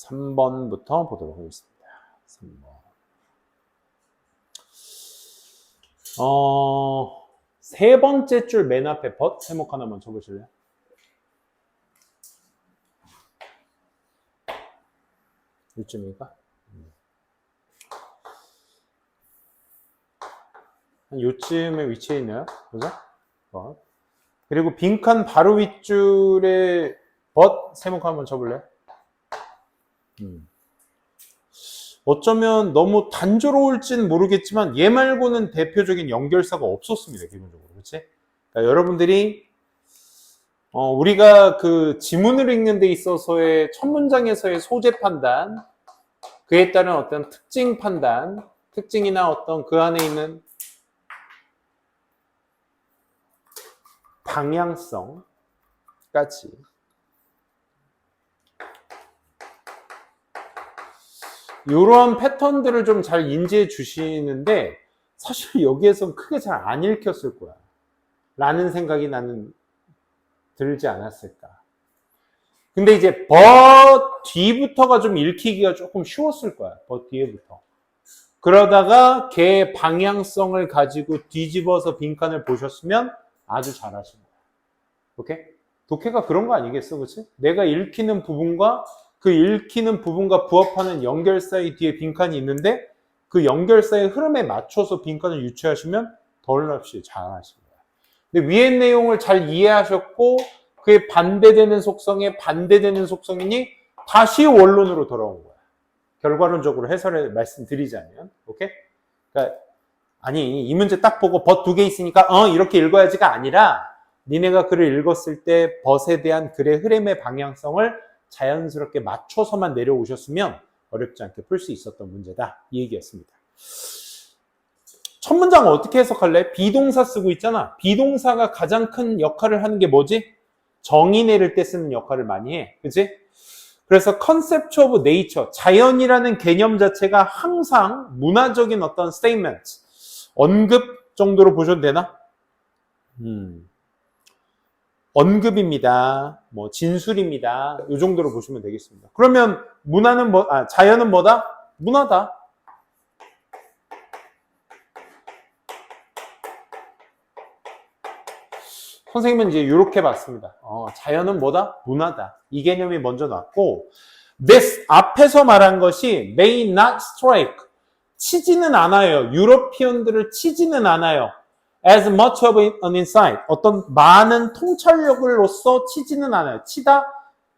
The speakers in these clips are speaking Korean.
3번부터 보도록 하겠습니다. 3번. 세 번째 줄 맨 앞에 but 세목 하나만 쳐보실래요? 이쯤이니까? 한 요쯤에 위치해 있나요? 그죠? 그리고 빈칸 바로 윗줄에 but 세목 한번 쳐볼래요? 어쩌면 너무 단조로울지는 모르겠지만 얘 말고는 대표적인 연결사가 없었습니다. 기본적으로. 그렇지? 그러니까 여러분들이 우리가 그 지문을 읽는 데 있어서의 첫 문장에서의 소재 판단, 그에 따른 어떤 특징 판단, 특징이나 어떤 그 안에 있는 방향성까지 이러한 패턴들을 좀 잘 인지해 주시는데 사실 여기에선 크게 잘 안 읽혔을 거야 라는 생각이 나는 들지 않았을까. 근데 이제 but 뒤부터가 좀 읽히기가 조금 쉬웠을 거야. but 뒤에부터. 그러다가 걔 방향성을 가지고 뒤집어서 빈칸을 보셨으면 아주 잘하신 거야. 오케이? 독해가 그런 거 아니겠어, 그렇지? 내가 읽히는 부분과 그 읽히는 부분과 부합하는 연결사의 뒤에 빈칸이 있는데 그 연결사의 흐름에 맞춰서 빈칸을 유추하시면 덜없이 잘하신 거야. 근데 위의 내용을 잘 이해하셨고 그에 반대되는 속성에 반대되는 속성이니 다시 원론으로 돌아온 거야. 결과론적으로 해설을 말씀드리자면, 오케이? 그러니까 아니 이 문제 딱 보고 but 두 개 있으니까 이렇게 읽어야지가 아니라 니네가 글을 읽었을 때 but에 대한 글의 흐름의 방향성을 자연스럽게 맞춰서만 내려오셨으면 어렵지 않게 풀 수 있었던 문제다. 이 얘기였습니다. 첫 문장은 어떻게 해석할래? 비동사 쓰고 있잖아. 비동사가 가장 큰 역할을 하는 게 뭐지? 정의 내릴 때 쓰는 역할을 많이 해. 그치? 그래서 concept of nature, 자연이라는 개념 자체가 항상 문화적인 어떤 statement, 언급 정도로 보셔도 되나? 언급입니다. 뭐 진술입니다. 이 정도로 보시면 되겠습니다. 그러면 문화는 자연은 뭐다? 문화다. 선생님은 이제 이렇게 봤습니다. 자연은 뭐다? 문화다. 이 개념이 먼저 나왔고, this 앞에서 말한 것이 may not strike, 치지는 않아요. 유러피언들을 치지는 않아요. as much of an insight, 어떤 많은 통찰력으로서 치지는 않아요. 치다,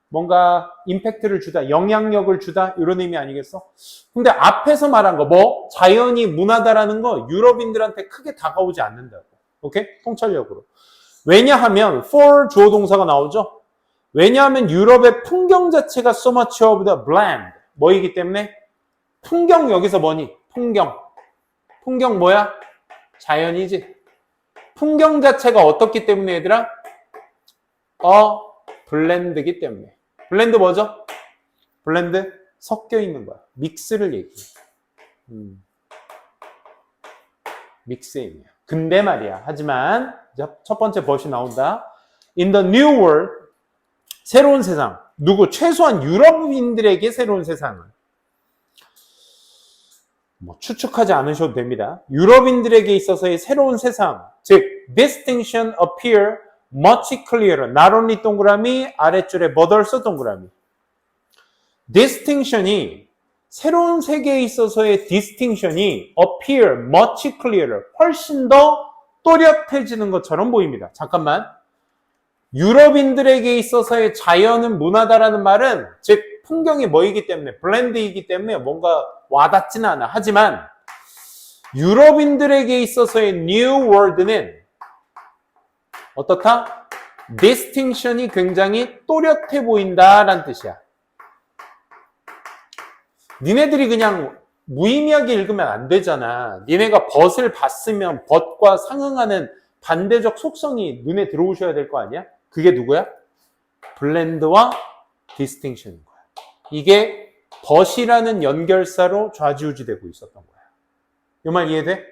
뭔가 임팩트를 주다, 영향력을 주다, 이런 의미 아니겠어? 근데 앞에서 말한 거, 자연이 문화다라는 거 유럽인들한테 크게 다가오지 않는다고. 오케이? 통찰력으로. 왜냐하면 for 주어 동사가 나오죠. 왜냐하면 유럽의 풍경 자체가 so much of the bland, 뭐이기 때문에? 풍경 여기서 뭐니? 풍경 뭐야? 자연이지. 풍경 자체가 어떻기 때문에 얘들아? 블렌드기 때문에. 블렌드 뭐죠? 블렌드 섞여 있는 거야. 믹스를 얘기해. 믹스의 의미야. 근데 말이야. 하지만 첫 번째 벗이 나온다. In the new world, 새로운 세상. 누구? 최소한 유럽인들에게 새로운 세상을. 추측하지 않으셔도 됩니다. 유럽인들에게 있어서의 새로운 세상, 즉 distinction appear much clearer. not only 동그라미, 아래줄에 but also 동그라미. distinction이 새로운 세계에 있어서의 distinction이 appear much clearer, 훨씬 더 또렷해지는 것처럼 보입니다. 잠깐만. 유럽인들에게 있어서의 자연은 문화다라는 말은 즉 풍경이 뭐이기 때문에 블렌드이기 때문에 뭔가 와닿지는 않아. 하지만 유럽인들에게 있어서의 New World는 어떻다? distinction이 굉장히 또렷해 보인다라는 뜻이야. 니네들이 그냥 무의미하게 읽으면 안 되잖아. 니네가 벗을 봤으면 벗과 상응하는 반대적 속성이 눈에 들어오셔야 될 거 아니야? 그게 누구야? 블렌드와 디스팅션인 거야. 이게 벗이라는 연결사로 좌지우지되고 있었던 거야. 이 말 이해돼?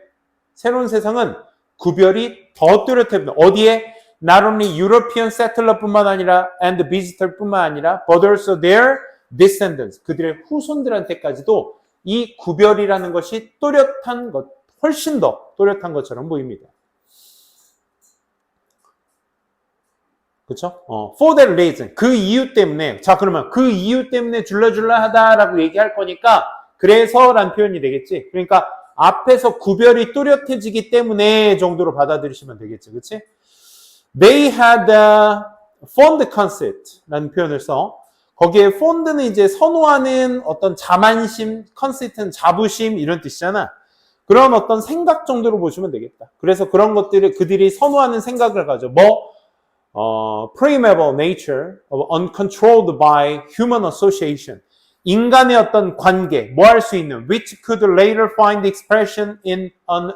새로운 세상은 구별이 더 뚜렷합니다. 어디에? Not only European settler 뿐만 아니라 and visitor 뿐만 아니라 but also their descendants, 그들의 후손들한테까지도 이 구별이라는 것이 또렷한 것, 훨씬 더 또렷한 것처럼 보입니다. 그쵸? For that reason. 그 이유 때문에. 자, 그러면 그 이유 때문에 줄라줄라 하다라고 얘기할 거니까, 그래서 라는 표현이 되겠지. 그러니까, 앞에서 구별이 또렷해지기 때문에 정도로 받아들이시면 되겠지. 그치? They had a fond conceit 라는 표현을 써. 거기에 fond는 이제 선호하는 어떤 자만심, conceit는 자부심, 이런 뜻이잖아. 그런 어떤 생각 정도로 보시면 되겠다. 그래서 그런 것들을 그들이 선호하는 생각을 가져. primeval nature of uncontrolled by human association. 인간의 어떤 관계, 뭐 할 수 있는, which could later find expression in an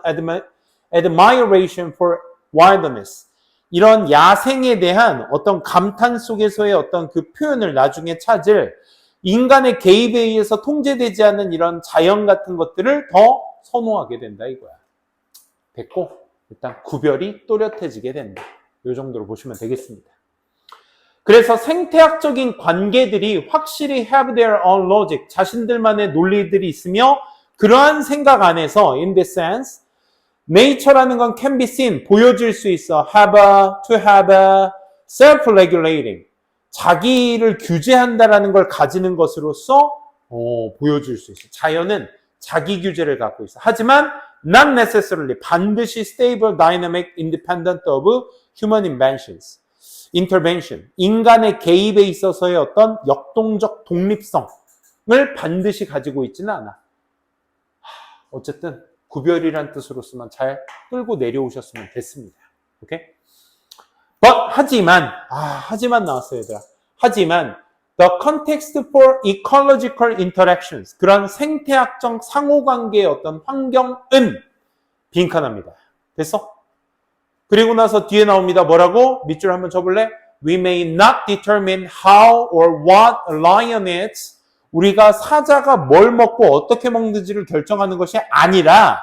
admiration for wilderness. 이런 야생에 대한 어떤 감탄 속에서의 어떤 그 표현을 나중에 찾을 인간의 개입에 의해서 통제되지 않는 이런 자연 같은 것들을 더 선호하게 된다 이거야. 됐고, 일단 구별이 또렷해지게 된다. 이 정도로 보시면 되겠습니다. 그래서 생태학적인 관계들이 확실히 have their own logic, 자신들만의 논리들이 있으며 그러한 생각 안에서 in this sense, nature라는 건 can be seen, 보여질 수 있어. to have a self-regulating, 자기를 규제한다라는 걸 가지는 것으로서 보여줄 수 있어. 자연은 자기 규제를 갖고 있어. 하지만 not necessarily, 반드시 stable, dynamic, independent of human intervention, 인간의 개입에 있어서의 어떤 역동적 독립성을 반드시 가지고 있지는 않아. 어쨌든 구별이란 뜻으로서만 잘 끌고 내려오셨으면 됐습니다. 오케이? 하지만 나왔어요, 얘들아. 하지만 the context for ecological interactions, 그런 생태학적 상호관계의 어떤 환경은 빈칸합니다. 됐어? 그리고 나서 뒤에 나옵니다. 뭐라고? 밑줄 한번 쳐볼래? We may not determine how or what a lion eats. 우리가 사자가 뭘 먹고 어떻게 먹는지를 결정하는 것이 아니라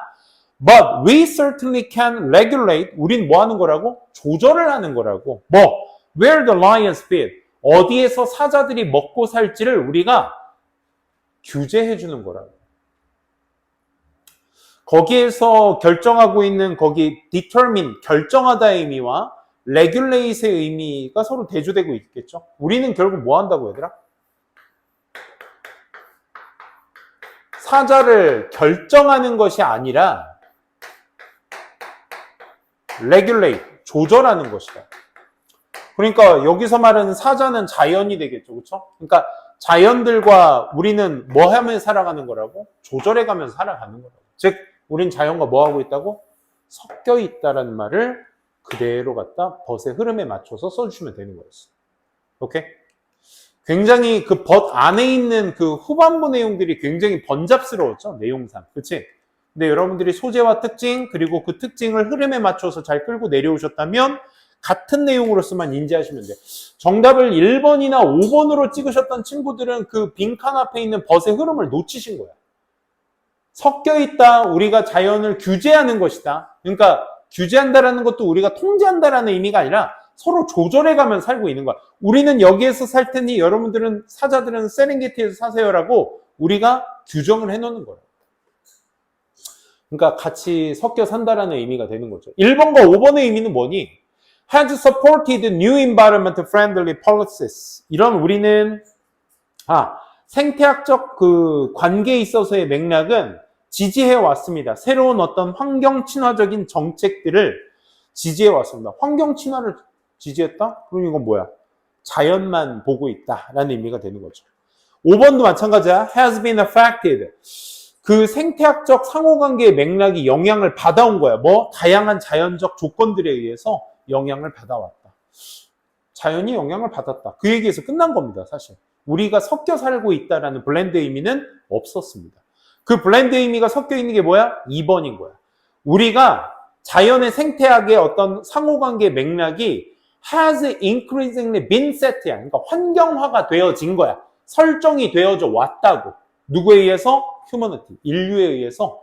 but we certainly can regulate. 우린 뭐 하는 거라고? 조절을 하는 거라고. where the lions feed. 어디에서 사자들이 먹고 살지를 우리가 규제해 주는 거라고. 거기에서 결정하고 있는 거기 determine, 결정하다의 의미와 regulate의 의미가 서로 대조되고 있겠죠. 우리는 결국 뭐 한다고 얘들아? 사자를 결정하는 것이 아니라 regulate, 조절하는 것이다. 그러니까 여기서 말하는 사자는 자연이 되겠죠. 그렇죠? 그러니까 자연들과 우리는 뭐 하면서 살아가는 거라고? 조절해 가면서 살아가는 거라고. 즉 우린 자연과 뭐 하고 있다고? 섞여 있다라는 말을 그대로 갖다 벗의 흐름에 맞춰서 써주시면 되는 거였어. 오케이? 굉장히 그 벗 안에 있는 그 후반부 내용들이 굉장히 번잡스러웠죠. 내용상. 그치? 근데 여러분들이 소재와 특징, 그리고 그 특징을 흐름에 맞춰서 잘 끌고 내려오셨다면 같은 내용으로서만 인지하시면 돼요. 정답을 1번이나 5번으로 찍으셨던 친구들은 그 빈칸 앞에 있는 벗의 흐름을 놓치신 거야. 섞여 있다. 우리가 자연을 규제하는 것이다. 그러니까 규제한다라는 것도 우리가 통제한다라는 의미가 아니라 서로 조절해가면 살고 있는 거야. 우리는 여기에서 살 테니 여러분들은 사자들은 세렝게티에서 사세요라고 우리가 규정을 해놓는 거예요. 그러니까 같이 섞여 산다라는 의미가 되는 거죠. 1번과 5번의 의미는 뭐니? has supported new environment friendly policies. 이런 우리는 생태학적 그 관계에 있어서의 맥락은 지지해 왔습니다. 새로운 어떤 환경 친화적인 정책들을 지지해 왔습니다. 환경 친화를 지지했다? 그럼 이건 뭐야? 자연만 보고 있다라는 의미가 되는 거죠. 5번도 마찬가지야. has been affected. 그 생태학적 상호관계의 맥락이 영향을 받아온 거야. 다양한 자연적 조건들에 의해서 영향을 받아왔다. 자연이 영향을 받았다. 그 얘기에서 끝난 겁니다, 사실. 우리가 섞여 살고 있다라는 블렌드의 의미는 없었습니다. 그 블렌드의 의미가 섞여 있는 게 뭐야? 2번인 거야. 우리가 자연의 생태학의 어떤 상호관계 맥락이 has increasingly been set야. 그러니까 환경화가 되어진 거야. 설정이 되어져 왔다고. 누구에 의해서? 휴머니티, 인류에 의해서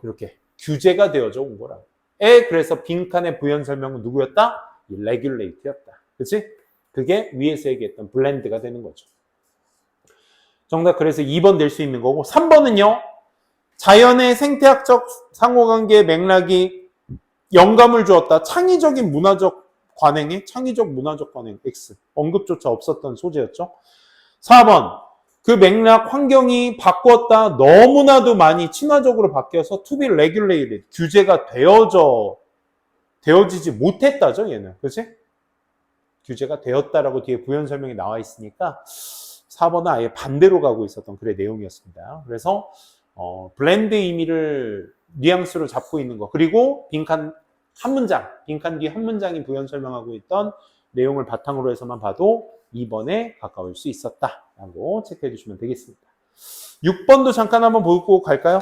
이렇게 규제가 되어져 온 거라고. 그래서 빈칸의 부연 설명은 누구였다? regulate였다. 그치? 그게 위에서 얘기했던 블렌드가 되는 거죠. 정답 그래서 2번 될 수 있는 거고 3번은요. 자연의 생태학적 상호관계의 맥락이 영감을 주었다. 창의적 문화적 관행 X. 언급조차 없었던 소재였죠. 4번 그 맥락 환경이 바꾸었다. 너무나도 많이 친화적으로 바뀌어서 to be regulated. 규제가 되어지지 못했다죠. 얘는. 그렇지? 규제가 되었다라고 뒤에 부연 설명이 나와 있으니까 4번은 아예 반대로 가고 있었던 글의 내용이었습니다. 그래서 블렌드 의미를 뉘앙스로 잡고 있는 거. 그리고 빈칸 뒤 한 문장이 부연 설명하고 있던 내용을 바탕으로 해서만 봐도 2번에 가까울 수 있었다라고 체크해 주시면 되겠습니다. 6번도 잠깐 한번 보고 갈까요?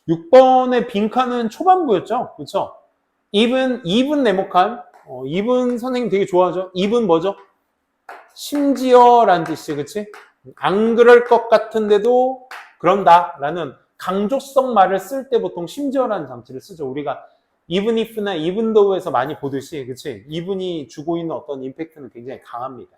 6번의 빈칸은 초반부였죠? 그렇죠? 2분 네모칸. 2분 선생님 되게 좋아하죠? 2분 뭐죠? 심지어라는 뜻이지, 그치? 안 그럴 것 같은데도 그런다라는 강조성 말을 쓸 때 보통 심지어라는 장치를 쓰죠. 우리가 even if나 even though에서 많이 보듯이, 그치? even이 주고 있는 어떤 임팩트는 굉장히 강합니다.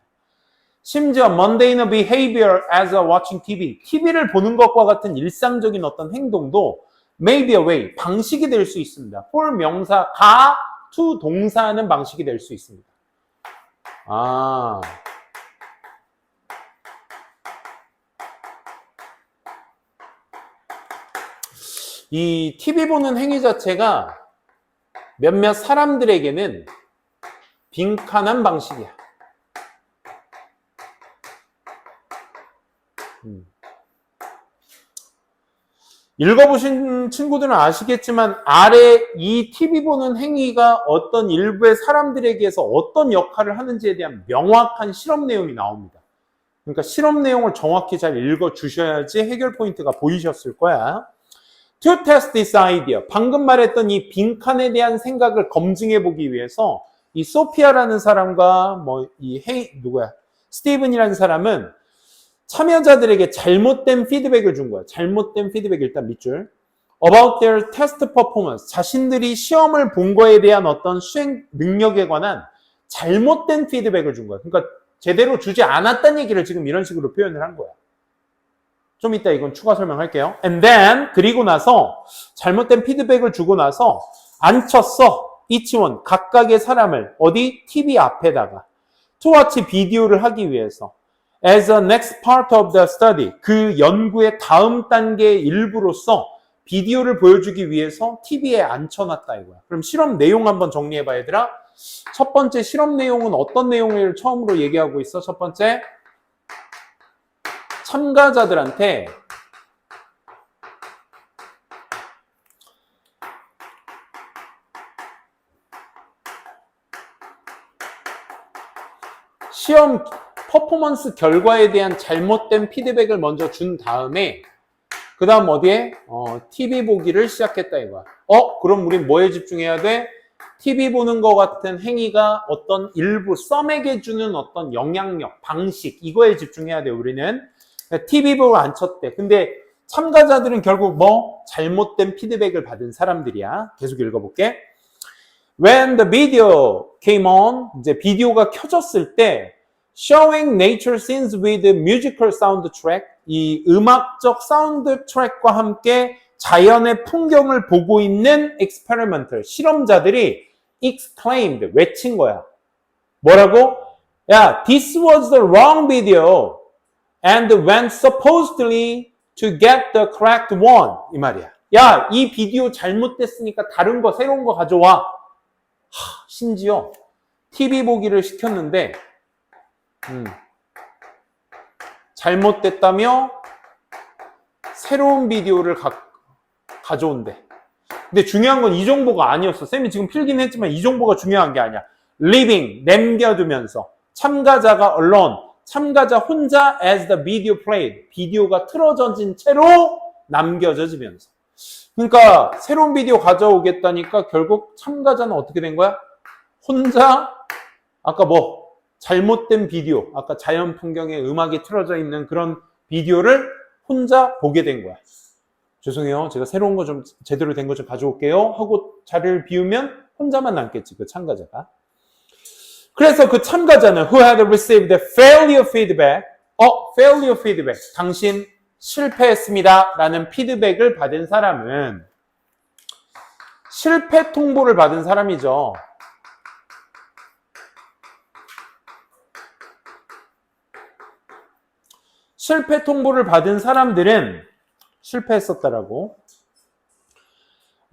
심지어 mundane behavior as a watching TV. TV를 보는 것과 같은 일상적인 어떤 행동도 may be a way, 방식이 될 수 있습니다. for 명사, to 동사하는 방식이 될 수 있습니다. 이 TV 보는 행위 자체가 몇몇 사람들에게는 빈칸한 방식이야. 읽어보신 친구들은 아시겠지만 아래 이 TV 보는 행위가 어떤 일부의 사람들에게서 어떤 역할을 하는지에 대한 명확한 실험 내용이 나옵니다. 그러니까 실험 내용을 정확히 잘 읽어주셔야지 해결 포인트가 보이셨을 거야. To test this idea. 방금 말했던 이 빈칸에 대한 생각을 검증해 보기 위해서 이 소피아라는 사람과 스티븐이라는 사람은 참여자들에게 잘못된 피드백을 준 거야. 잘못된 피드백 일단 밑줄. About their test performance. 자신들이 시험을 본 거에 대한 어떤 수행 능력에 관한 잘못된 피드백을 준 거야. 그러니까 제대로 주지 않았다는 얘기를 지금 이런 식으로 표현을 한 거야. 좀 이따 이건 추가 설명할게요. And then 그리고 나서 잘못된 피드백을 주고 나서 앉혔어. each one 각각의 사람을 어디? TV 앞에다가 to watch 비디오를 하기 위해서 as a next part of the study 그 연구의 다음 단계의 일부로서 비디오를 보여주기 위해서 TV에 앉혀놨다 이거야. 그럼 실험 내용 한번 정리해봐 얘들아. 첫 번째 실험 내용은 어떤 내용을 처음으로 얘기하고 있어? 첫 번째 참가자들한테 시험 퍼포먼스 결과에 대한 잘못된 피드백을 먼저 준 다음에 그 다음 어디에? TV 보기를 시작했다 이거야. 그럼 우린 뭐에 집중해야 돼? TV 보는 것 같은 행위가 어떤 일부 썸에게 주는 어떤 영향력, 방식 이거에 집중해야 돼 우리는. TV 보고 앉혔대. 근데 참가자들은 결국 잘못된 피드백을 받은 사람들이야. 계속 읽어볼게. When the video came on, 이제 비디오가 켜졌을 때 showing nature scenes with musical soundtrack, 이 음악적 사운드 트랙과 함께 자연의 풍경을 보고 있는 experimenter, 실험자들이 exclaimed, 외친 거야. 뭐라고? 야, this was the wrong video and went supposedly to get the correct one. 이 말이야. 야, 이 비디오 잘못됐으니까 다른 거, 새로운 거 가져와. 심지어 TV 보기를 시켰는데 잘못됐다며 새로운 비디오를 가져온대. 근데 중요한 건 이 정보가 아니었어. 쌤이 지금 필긴 했지만 이 정보가 중요한 게 아니야. Leaving, 남겨두면서 참가자가 alone, 참가자 혼자 as the video played, 비디오가 틀어져진 채로 남겨져지면서. 그러니까 새로운 비디오 가져오겠다니까 결국 참가자는 어떻게 된 거야? 혼자 아까 잘못된 비디오, 아까 자연 풍경에 음악이 틀어져 있는 그런 비디오를 혼자 보게 된 거야. 죄송해요. 제가 새로운 거 좀 제대로 된 거 좀 가져올게요. 하고 자리를 비우면 혼자만 남겠지, 그 참가자가. 그래서 그 참가자는 who had received failure feedback, failure feedback, 당신 실패했습니다 라는 피드백을 받은 사람은 실패 통보를 받은 사람이죠. 실패 통보를 받은 사람들은 실패했었다라고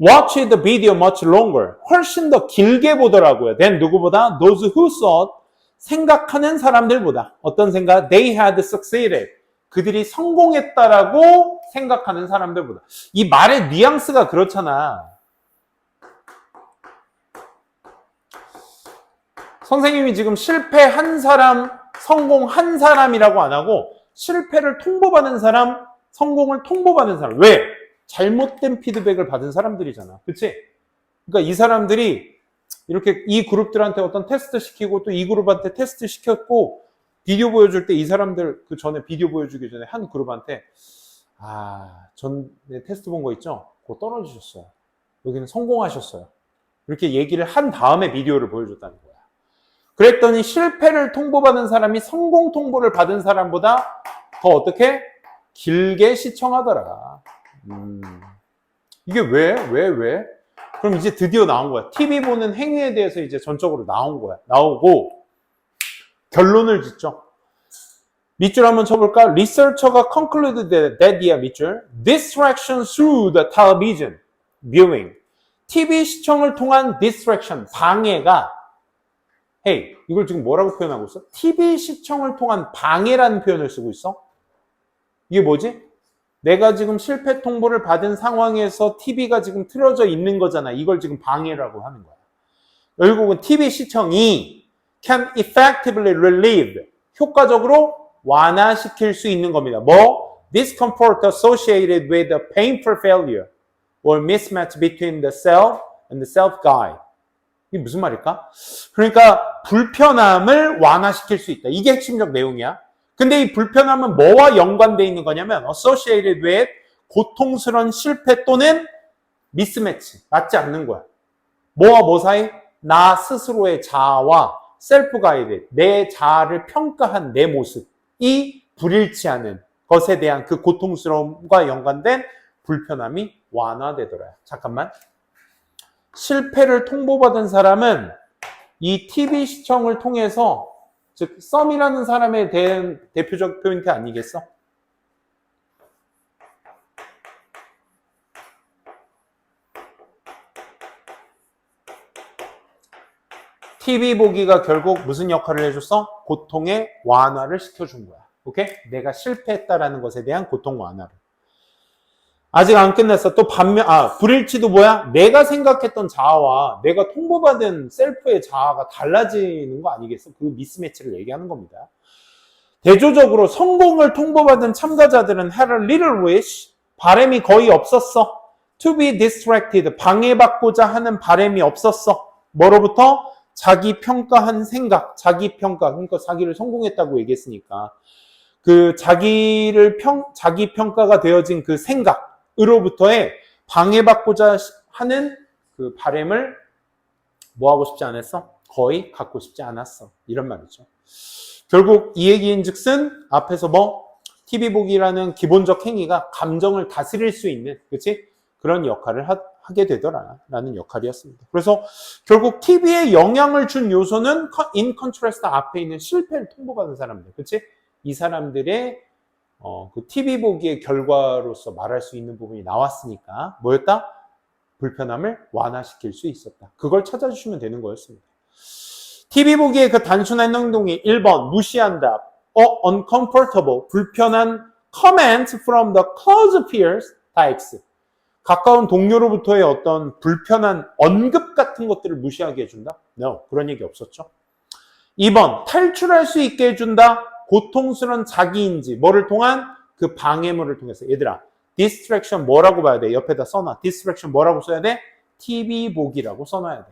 watch the video much longer, 훨씬 더 길게 보더라고요. than 누구보다? those who thought, 생각하는 사람들보다. 어떤 생각? they had succeeded, 그들이 성공했다라고 생각하는 사람들보다. 이 말의 뉘앙스가 그렇잖아. 선생님이 지금 실패한 사람, 성공한 사람이라고 안 하고 실패를 통보받은 사람, 성공을 통보받은 사람. 왜? 잘못된 피드백을 받은 사람들이잖아. 그치? 그러니까 이 사람들이 이렇게 이 그룹들한테 어떤 테스트 시키고 또 이 그룹한테 테스트 시켰고 비디오 보여줄 때 이 사람들 그 전에 비디오 보여주기 전에 한 그룹한테 전에 테스트 본 거 있죠? 그거 떨어지셨어요. 여기는 성공하셨어요. 이렇게 얘기를 한 다음에 비디오를 보여줬다는 거야. 그랬더니 실패를 통보받은 사람이 성공 통보를 받은 사람보다 더 어떻게? 길게 시청하더라. 이게 왜? 그럼 이제 드디어 나온 거야. TV 보는 행위에 대해서 이제 전적으로 나온 거야. 나오고 결론을 짓죠. 밑줄 한번 쳐볼까? Researcher가 concluded that 밑줄 distraction through the television viewing, TV 시청을 통한 distraction, 방해가 hey, 이걸 지금 뭐라고 표현하고 있어? TV 시청을 통한 방해라는 표현을 쓰고 있어. 이게 뭐지? 내가 지금 실패 통보를 받은 상황에서 TV가 지금 틀어져 있는 거잖아. 이걸 지금 방해라고 하는 거야. 결국은 TV 시청이 can effectively relieve, 효과적으로 완화시킬 수 있는 겁니다. 뭐? discomfort associated with a painful failure or mismatch between the self and the self-guide. 이게 무슨 말일까? 그러니까 불편함을 완화시킬 수 있다. 이게 핵심적 내용이야. 근데 이 불편함은 뭐와 연관되어 있는 거냐면 associated with, 고통스러운 실패 또는 미스매치, 맞지 않는 거야. 뭐와 뭐 사이? 나 스스로의 자아와 셀프 가이드, 내 자아를 평가한 내 모습이 불일치하는 것에 대한 그 고통스러움과 연관된 불편함이 완화되더라. 잠깐만. 실패를 통보받은 사람은 이 TV 시청을 통해서, 즉 썸이라는 사람에 대한 대표적 포인트 아니겠어? TV 보기가 결국 무슨 역할을 해줬어? 고통의 완화를 시켜준 거야. 오케이? 내가 실패했다라는 것에 대한 고통 완화를. 아직 안 끝났어. 또 반면, 불일치도 뭐야? 내가 생각했던 자아와 내가 통보받은 셀프의 자아가 달라지는 거 아니겠어? 그 미스매치를 얘기하는 겁니다. 대조적으로 성공을 통보받은 참가자들은 had a little wish, 바람이 거의 없었어. to be distracted, 방해받고자 하는 바람이 없었어. 뭐로부터? 자기 평가한 생각, 자기 평가, 그러니까 자기를 성공했다고 얘기했으니까 그 자기 평가가 되어진 그 생각으로부터의 방해받고자 하는 그 바람을 뭐 하고 싶지 않았어? 거의 갖고 싶지 않았어. 이런 말이죠. 결국 이 얘기인즉슨 앞에서 뭐 TV 보기라는 기본적 행위가 감정을 다스릴 수 있는, 그렇지? 그런 역할을 하게 되더라라는 역할이었습니다. 그래서 결국 TV에 영향을 준 요소는 in contrast 앞에 있는 실패를 통보받은 사람들, 그렇지? 이 사람들의 그 TV 보기의 결과로서 말할 수 있는 부분이 나왔으니까 뭐였다? 불편함을 완화시킬 수 있었다. 그걸 찾아주시면 되는 거였습니다. TV 보기의 그 단순한 행동이 1번 무시한다, uncomfortable, 불편한 comments from the close peers, 다 X. 가까운 동료로부터의 어떤 불편한 언급 같은 것들을 무시하게 해준다? No, 그런 얘기 없었죠. 2번, 탈출할 수 있게 해준다. 고통스러운 자기인지, 뭐를 통한? 그 방해물을 통해서. 얘들아, distraction 뭐라고 봐야 돼? 옆에다 써놔. distraction 뭐라고 써야 돼? TV 보기라고 써놔야 돼.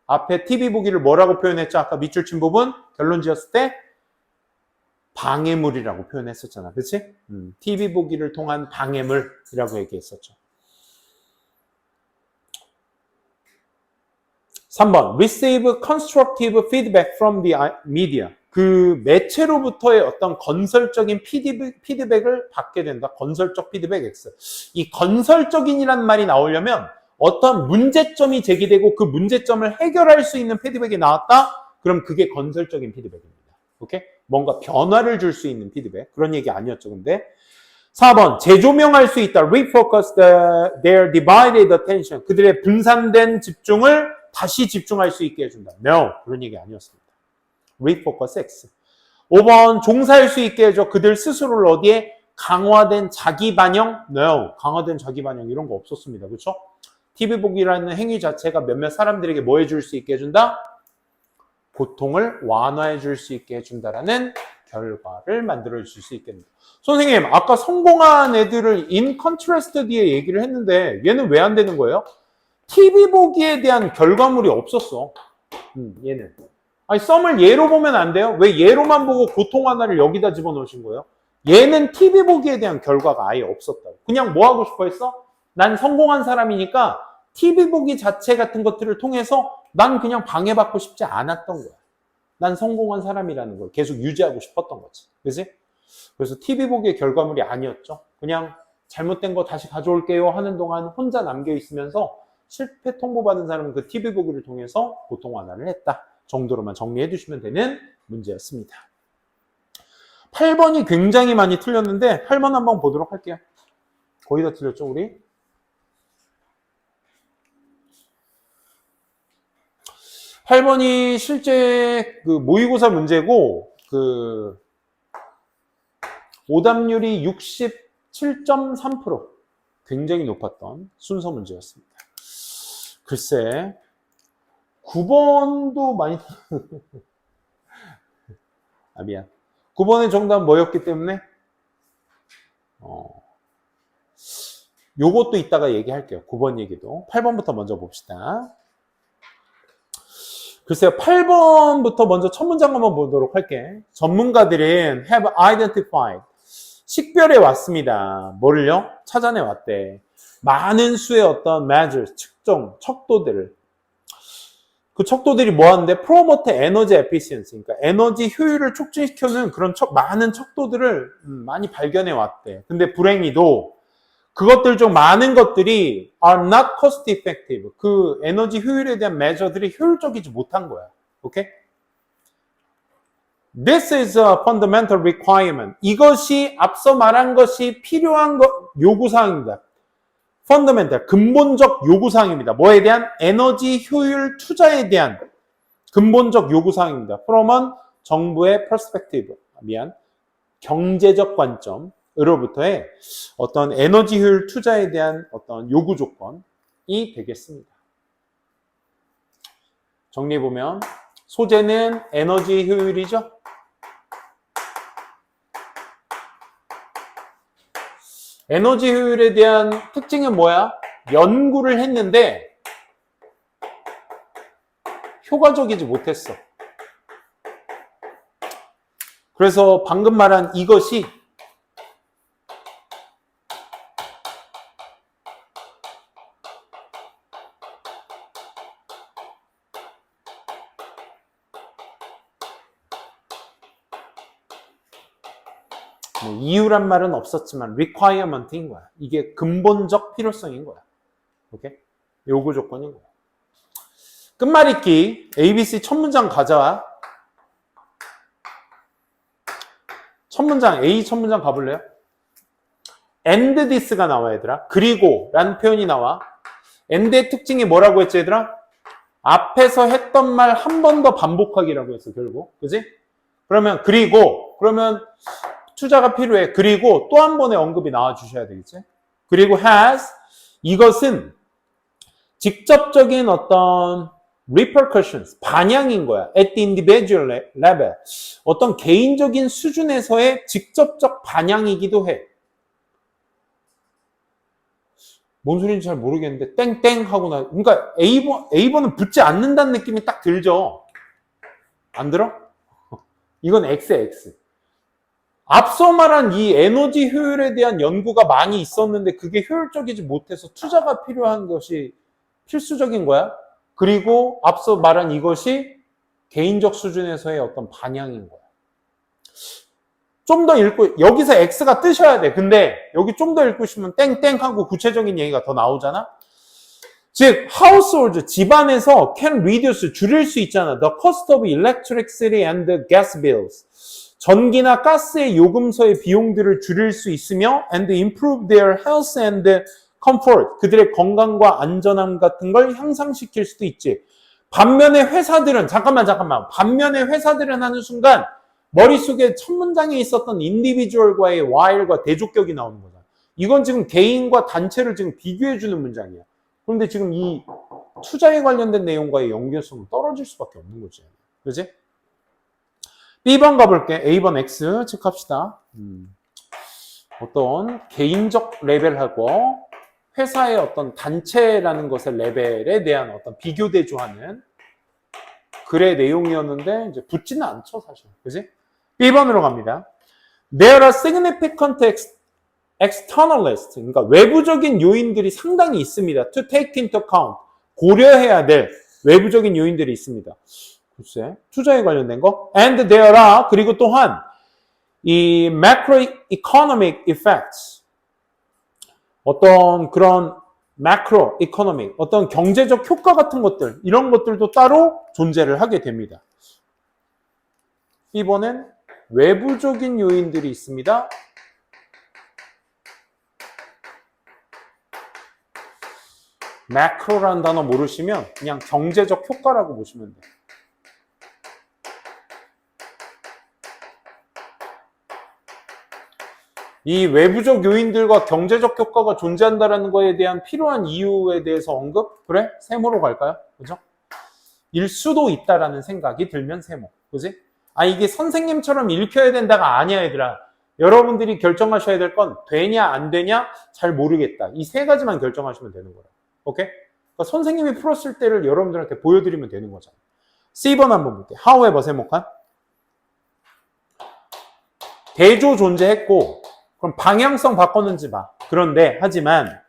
앞에 TV 보기를 뭐라고 표현했죠? 아까 밑줄 친 부분, 결론 지었을 때 방해물이라고 표현했었잖아. 그치? TV 보기를 통한 방해물이라고 얘기했었죠. 3번, receive constructive feedback from the media. 그 매체로부터의 어떤 건설적인 피드백을 받게 된다. 건설적 피드백 X. 이 건설적인이라는 말이 나오려면 어떤 문제점이 제기되고 그 문제점을 해결할 수 있는 피드백이 나왔다? 그럼 그게 건설적인 피드백입니다. 오케이? 뭔가 변화를 줄 수 있는 피드백. 그런 얘기 아니었죠, 근데. 4번, 재조명할 수 있다. refocus their divided attention. 그들의 분산된 집중을 다시 집중할 수 있게 해준다. No, 그런 얘기 아니었습니다. refocus X. 5번, 종사할 수 있게 해줘. 그들 스스로를 어디에? 강화된 자기 반영? No, 강화된 자기 반영 이런 거 없었습니다. 그렇죠? TV 보기라는 행위 자체가 몇몇 사람들에게 뭐 해줄 수 있게 해준다? 고통을 완화해 줄 수 있게 해준다라는 결과를 만들어 줄 수 있겠네요. 선생님, 아까 성공한 애들을 in contrast 뒤에 얘기를 했는데 얘는 왜 안 되는 거예요? TV 보기에 대한 결과물이 없었어. 얘는. 아니, 썸을 예로 보면 안 돼요? 왜 예로만 보고 고통 하나를 여기다 집어넣으신 거예요? 얘는 TV 보기에 대한 결과가 아예 없었다고. 그냥 뭐 하고 싶어 했어? 난 성공한 사람이니까 TV 보기 자체 같은 것들을 통해서 난 그냥 방해받고 싶지 않았던 거야. 난 성공한 사람이라는 걸 계속 유지하고 싶었던 거지. 그치? 그래서 TV 보기의 결과물이 아니었죠. 그냥 잘못된 거 다시 가져올게요 하는 동안 혼자 남겨있으면서 실패 통보받은 사람은 그 TV 보기를 통해서 고통 완화를 했다 정도로만 정리해 주시면 되는 문제였습니다. 8번이 굉장히 많이 틀렸는데 8번 한번 보도록 할게요. 거의 다 틀렸죠, 우리? 8번이 실제 그 모의고사 문제고 그 오답률이 67.3% 굉장히 높았던 순서 문제였습니다. 글쎄 9번도 많이 아 미안 9번의 정답 뭐였기 때문에 요것도 이따가 얘기할게요. 9번 얘기도 8번부터 먼저 봅시다. 글쎄요, 8번부터 먼저 첫 문장 한번 보도록 할게. 전문가들은 have identified. 식별해 왔습니다. 뭐를요? 찾아내 왔대. 많은 수의 어떤 measures, 측정, 척도들을. 그 척도들이 뭐 하는데? promote energy efficiency. 그러니까 에너지 효율을 촉진시켜주는 그런 많은 척도들을 많이 발견해 왔대. 근데 불행히도 그것들 중 많은 것들이 are not cost effective. 그 에너지 효율에 대한 매저들이 효율적이지 못한 거야. 오케이? This is a fundamental requirement. 이것이 앞서 말한 것이 필요한 요구사항입니다. fundamental, 근본적 요구사항입니다. 뭐에 대한? 에너지 효율 투자에 대한 근본적 요구사항입니다. from은 정부의 perspective, 경제적 관점으로부터의 어떤 에너지 효율 투자에 대한 어떤 요구 조건이 되겠습니다. 정리해보면 소재는 에너지 효율이죠. 에너지 효율에 대한 특징은 뭐야? 연구를 했는데 효과적이지 못했어. 그래서 방금 말한 이것이 이유란 말은 없었지만 requirement인 거야. 이게 근본적 필요성인 거야. 오케이? 요구 조건인 거야. 끝말잇기 ABC 첫 문장 가져와. 첫 문장 A 첫 문장 가볼래요? and this가 나와 얘들아. 그리고 라는 표현이 나와. and의 특징이 뭐라고 했지 얘들아? 앞에서 했던 말 한 번 더 반복하기라고 했어 결국. 그지? 그러면 그리고 그러면 투자가 필요해. 그리고 또 한 번의 언급이 나와 주셔야 되겠지. 그리고 has 이것은 직접적인 어떤 repercussions 반향인 거야. at the individual level 어떤 개인적인 수준에서의 직접적 반향이기도 해. 뭔 소리인지 잘 모르겠는데 땡땡 하고 나 그러니까 A번은 붙지 않는다는 느낌이 딱 들죠. 안 들어? 이건 X야 X. 앞서 말한 이 에너지 효율에 대한 연구가 많이 있었는데 그게 효율적이지 못해서 투자가 필요한 것이 필수적인 거야? 그리고 앞서 말한 이것이 개인적 수준에서의 어떤 반향인 거야. 좀 더 읽고, 여기서 X가 뜨셔야 돼. 근데 여기 좀 더 읽고 싶으면 땡땡 하고 구체적인 얘기가 더 나오잖아? 즉, households, 집안에서 can reduce, 줄일 수 있잖아. The cost of electricity and gas bills. 전기나 가스의 요금서의 비용들을 줄일 수 있으며 and improve their health and comfort. 그들의 건강과 안전함 같은 걸 향상시킬 수도 있지. 반면에 회사들은, 잠깐만. 반면에 회사들은 하는 순간 머릿속에 첫 문장에 있었던 인디비주얼과의 while과 대조격이 나오는 거잖아. 이건 지금 개인과 단체를 지금 비교해주는 문장이야. 그런데 지금 이 투자에 관련된 내용과의 연결성은 떨어질 수밖에 없는 거지. 그지? B번 가볼게. A번 X 체크합시다. 어떤 개인적 레벨하고 회사의 어떤 단체라는 것의 레벨에 대한 어떤 비교 대조하는 글의 내용이었는데 이제 붙지는 않죠, 사실. 그지? B번으로 갑니다. There are significant externalists, 그러니까 외부적인 요인들이 상당히 있습니다. To take into account, 고려해야 될 외부적인 요인들이 있습니다. 글쎄, 투자에 관련된 거. And there are, 그리고 또한 이 macroeconomic effects, 어떤 그런 macroeconomic, 어떤 경제적 효과 같은 것들, 이런 것들도 따로 존재를 하게 됩니다. 이번엔 외부적인 요인들이 있습니다. 매크로라는 단어 모르시면 그냥 경제적 효과라고 보시면 돼요. 이 외부적 요인들과 경제적 효과가 존재한다는 거에 대한 필요한 이유에 대해서 언급? 그래? 세모로 갈까요? 그죠? 일 수도 있다라는 생각이 들면 세모. 그지? 아, 이게 선생님처럼 읽혀야 된다가 아니야, 얘들아. 여러분들이 결정하셔야 될 건 되냐, 안 되냐, 잘 모르겠다. 이 세 가지만 결정하시면 되는 거야. 오케이? 그러니까 선생님이 풀었을 때를 여러분들한테 보여드리면 되는 거잖아. C번 한번 볼게요. However, 세모칸. 대조 존재했고, 그럼 방향성 바꿨는지 봐. 그런데, 하지만,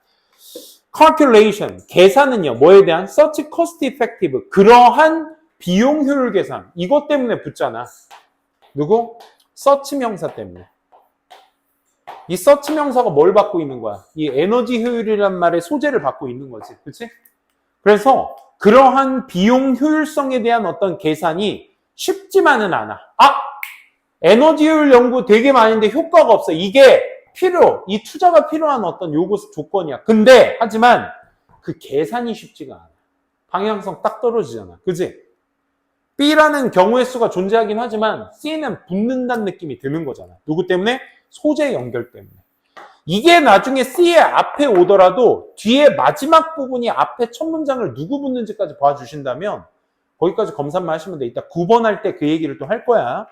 calculation, 계산은요, 뭐에 대한? such cost effective, 그러한 비용 효율 계산. 이것 때문에 붙잖아. 누구? such 명사 때문에. 이 such 명사가 뭘 받고 있는 거야? 이 에너지 효율이란 말의 소재를 받고 있는 거지. 그치? 그래서 그러한 비용 효율성에 대한 어떤 계산이 쉽지만은 않아. 아! 에너지 효율 연구 되게 많은데 효과가 없어. 이게 이 투자가 필요한 어떤 요구 조건이야. 근데, 하지만 그 계산이 쉽지가 않아. 방향성 딱 떨어지잖아. 그치? B라는 경우의 수가 존재하긴 하지만 C는 붙는다는 느낌이 드는 거잖아. 누구 때문에? 소재 연결 때문에. 이게 나중에 C의 앞에 오더라도 뒤에 마지막 부분이 앞에 첫 문장을 누구 붙는지까지 봐주신다면 거기까지 검사만 하시면 돼. 이따 9번 할 때 그 얘기를 또 할 거야.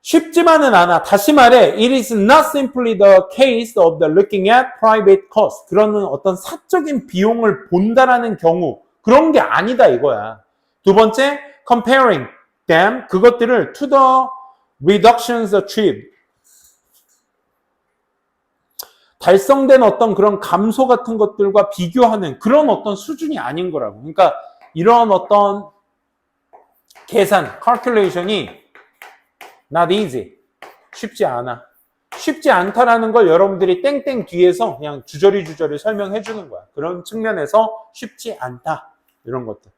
쉽지만은 않아. 다시 말해, it is not simply the case of the looking at private cost. 그런 어떤 사적인 비용을 본다라는 경우, 그런 게 아니다 이거야. 두 번째, comparing them, 그것들을 to the reductions achieved. 달성된 어떤 그런 감소 같은 것들과 비교하는 그런 어떤 수준이 아닌 거라고. 그러니까 이런 어떤 계산, calculation이 not easy. 쉽지 않아. 쉽지 않다라는 걸 여러분들이 땡땡 뒤에서 그냥 주저리 설명해 주는 거야. 그런 측면에서 쉽지 않다. 이런 것들.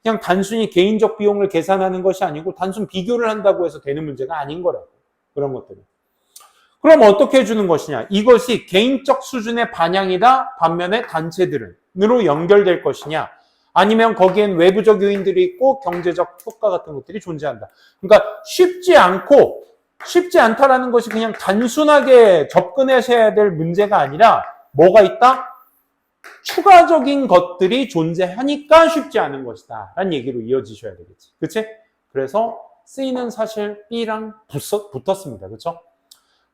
그냥 단순히 개인적 비용을 계산하는 것이 아니고 단순 비교를 한다고 해서 되는 문제가 아닌 거라고. 그런 것들은. 그럼 어떻게 해주는 것이냐? 이것이 개인적 수준의 반향이다. 반면에 단체들은으로 연결될 것이냐? 아니면 거기엔 외부적 요인들이 있고 경제적 효과 같은 것들이 존재한다. 그러니까 쉽지 않다라는 것이 그냥 단순하게 접근하셔야 될 문제가 아니라 뭐가 있다? 추가적인 것들이 존재하니까 쉽지 않은 것이다. 라는 얘기로 이어지셔야 되겠지. 그치? 그래서 C는 사실 B랑 붙었습니다. 그쵸?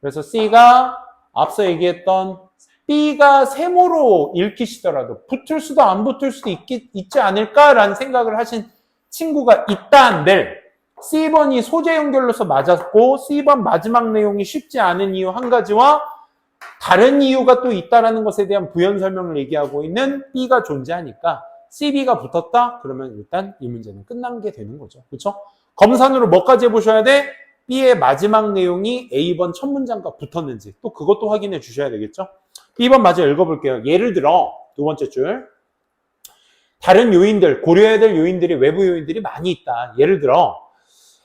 그래서 C가 앞서 얘기했던 B가 세모로 읽히시더라도 붙을 수도 안 붙을 수도 있지 않을까라는 생각을 하신 친구가 있다한들 C번이 소재 연결로서 맞았고 C번 마지막 내용이 쉽지 않은 이유 한 가지와 다른 이유가 또 있다라는 것에 대한 부연 설명을 얘기하고 있는 B가 존재하니까 CB가 붙었다? 그러면 일단 이 문제는 끝난 게 되는 거죠. 그렇죠? 검산으로 뭐까지 해보셔야 돼? B의 마지막 내용이 A번 첫 문장과 붙었는지 또 그것도 확인해 주셔야 되겠죠? B번 마저 읽어볼게요. 예를 들어 두 번째 줄 다른 요인들, 고려해야 될 요인들이 외부 요인들이 많이 있다. 예를 들어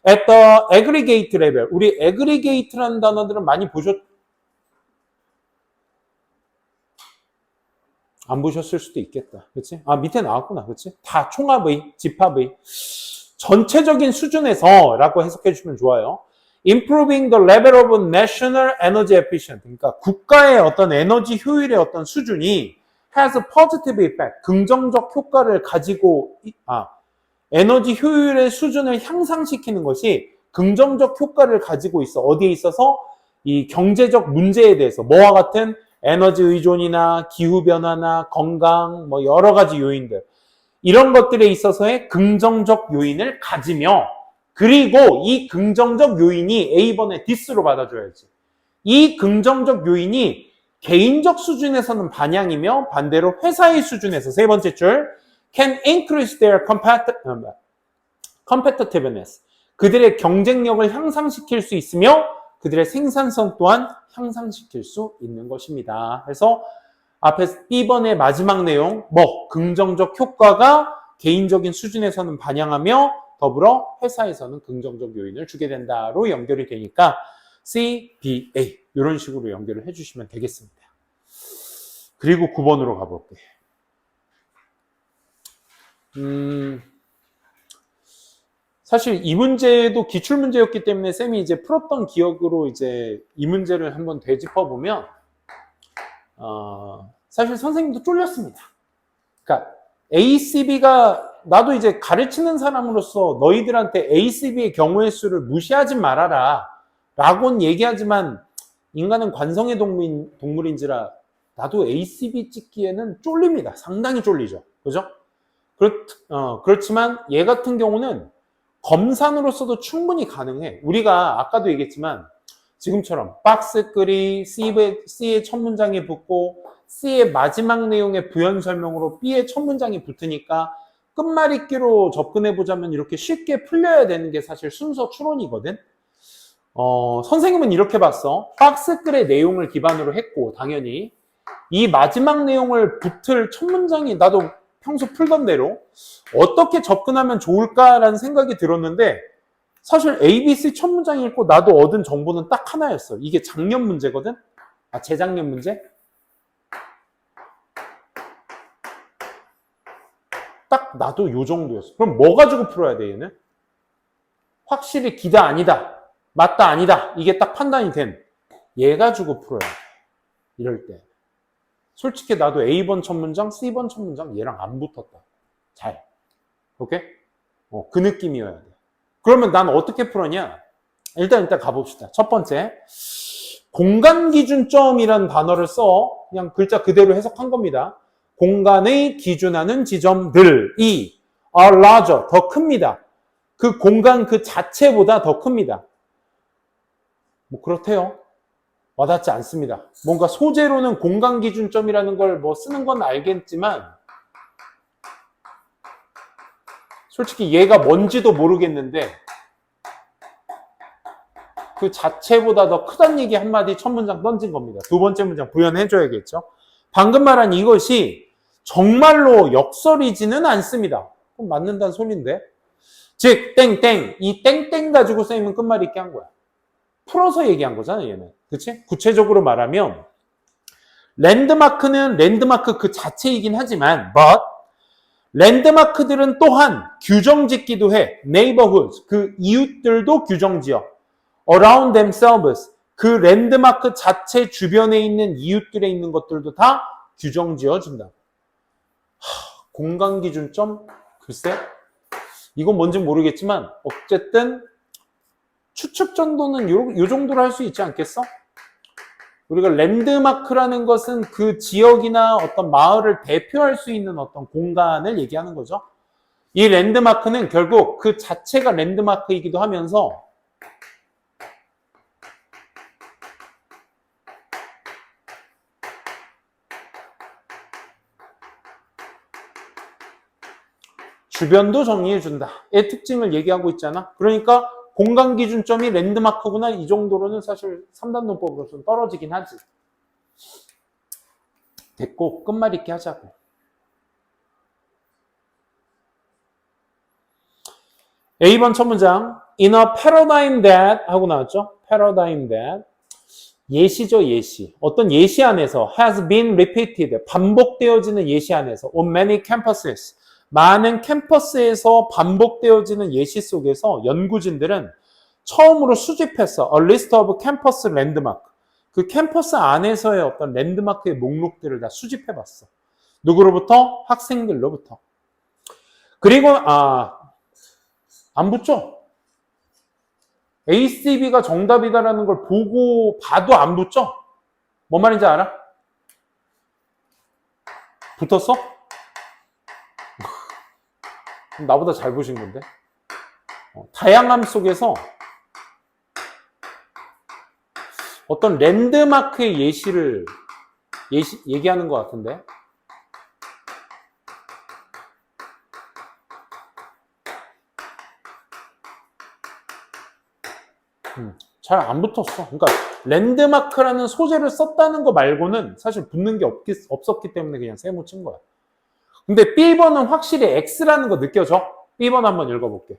at the aggregate level 우리 aggregate라는 단어들은 많이 안 보셨을 수도 있겠다. 그렇지? 아, 밑에 나왔구나. 그렇지? 다 총합의, 집합의 전체적인 수준에서 라고 해석해 주시면 좋아요. Improving the level of national energy efficiency. 그러니까 국가의 어떤 에너지 효율의 어떤 수준이 has a positive effect. 긍정적 효과를 가지고, 에너지 효율의 수준을 향상시키는 것이 긍정적 효과를 가지고 있어. 어디에 있어서? 이 경제적 문제에 대해서 뭐와 같은 에너지 의존이나 기후변화나 건강, 뭐 여러 가지 요인들. 이런 것들에 있어서의 긍정적 요인을 가지며 그리고 이 긍정적 요인이 A번의 디스로 받아줘야지. 이 긍정적 요인이 개인적 수준에서는 반향이며 반대로 회사의 수준에서 세 번째 줄 can increase their competitiveness. 그들의 경쟁력을 향상시킬 수 있으며 그들의 생산성 또한 향상시킬 수 있는 것입니다. 그래서 앞에 B번의 마지막 내용, 긍정적 효과가 개인적인 수준에서는 반영하며 더불어 회사에서는 긍정적 요인을 주게 된다로 연결이 되니까 C, B, A 이런 식으로 연결을 해주시면 되겠습니다. 그리고 9번으로 가볼게요. 사실 이 문제도 기출문제였기 때문에 쌤이 이제 풀었던 기억으로 이제 이 문제를 한번 되짚어보면 사실 선생님도 쫄렸습니다. 그러니까 ACB가 나도 이제 가르치는 사람으로서 너희들한테 ACB의 경우의 수를 무시하지 말아라 라고는 얘기하지만 인간은 관성의 동물인지라 나도 ACB 찍기에는 쫄립니다. 상당히 쫄리죠. 그죠? 그렇지만 얘 같은 경우는 검산으로서도 충분히 가능해. 우리가 아까도 얘기했지만 지금처럼 박스글이 C의 첫 문장에 붙고 C의 마지막 내용의 부연 설명으로 B의 첫 문장이 붙으니까 끝말잇기로 접근해보자면 이렇게 쉽게 풀려야 되는 게 사실 순서 추론이거든. 선생님은 이렇게 봤어. 박스글의 내용을 기반으로 했고 당연히 이 마지막 내용을 붙을 첫 문장이 나도 평소 풀던 대로 어떻게 접근하면 좋을까라는 생각이 들었는데 사실 ABC 첫 문장 읽고 나도 얻은 정보는 딱 하나였어. 이게 작년 문제거든? 재작년 문제? 딱 나도 요 정도였어. 그럼 뭐 가지고 풀어야 돼, 얘는? 확실히 기다, 아니다. 맞다, 아니다. 이게 딱 판단이 된 얘 가지고 풀어야 돼. 이럴 때. 솔직히 나도 A번 첫 문장, C번 첫 문장 얘랑 안 붙었다. 잘. 오케이? 그 느낌이어야 돼. 그러면 난 어떻게 풀었냐? 일단 가봅시다. 첫 번째. 공간기준점이라는 단어를 써. 그냥 글자 그대로 해석한 겁니다. 공간의 기준하는 지점들이 are larger, 더 큽니다. 그 공간 그 자체보다 더 큽니다. 뭐 그렇대요. 와닿지 않습니다. 뭔가 소재로는 공간기준점이라는 걸 쓰는 건 알겠지만 솔직히 얘가 뭔지도 모르겠는데 그 자체보다 더 크다는 얘기 한마디 첫 문장 던진 겁니다. 두 번째 문장 부연해줘야겠죠. 방금 말한 이것이 정말로 역설이지는 않습니다. 그럼 맞는다는 소리인데. 즉 땡땡 이 땡땡 가지고 쌤은 끝말잇기 한 거야. 풀어서 얘기한 거잖아 얘는. 그치? 구체적으로 말하면 랜드마크는 랜드마크 그 자체이긴 하지만 but 랜드마크들은 또한 규정 짓기도 해. neighborhoods 그 이웃들도 규정 지어. around themselves 그 랜드마크 자체 주변에 있는 이웃들에 있는 것들도 다 규정 지어준다. 공간기준점? 글쎄 이건 뭔지 모르겠지만 어쨌든 추측 정도는 요 정도로 할 수 있지 않겠어? 우리가 랜드마크라는 것은 그 지역이나 어떤 마을을 대표할 수 있는 어떤 공간을 얘기하는 거죠. 이 랜드마크는 결국 그 자체가 랜드마크이기도 하면서 주변도 정리해준다. 의 특징을 얘기하고 있잖아. 그러니까 공간 기준점이 랜드마크구나. 이 정도로는 사실 3단 논법으로서는 떨어지긴 하지. 됐고 끝말잇기 하자고. A번 첫 문장 In a paradigm that 하고 나왔죠. paradigm that 예시죠. 예시. 어떤 예시 안에서 has been repeated 반복되어지는 예시 안에서 on many campuses 많은 캠퍼스에서 반복되어지는 예시 속에서 연구진들은 처음으로 수집했어. A list of campus landmark. 그 캠퍼스 안에서의 어떤 랜드마크의 목록들을 다 수집해봤어. 누구로부터? 학생들로부터. 그리고 안 붙죠? ACB가 정답이다라는 걸 보고 봐도 안 붙죠? 뭔 말인지 알아? 붙었어? 나보다 잘 보신 건데. 다양함 속에서 어떤 랜드마크의 예시를 얘기하는 것 같은데. 잘 안 붙었어. 그러니까 랜드마크라는 소재를 썼다는 거 말고는 사실 붙는 게 없었기 때문에 그냥 세모 친 거야. 근데 B번은 확실히 X라는 거 느껴져? B번 한번 읽어볼게.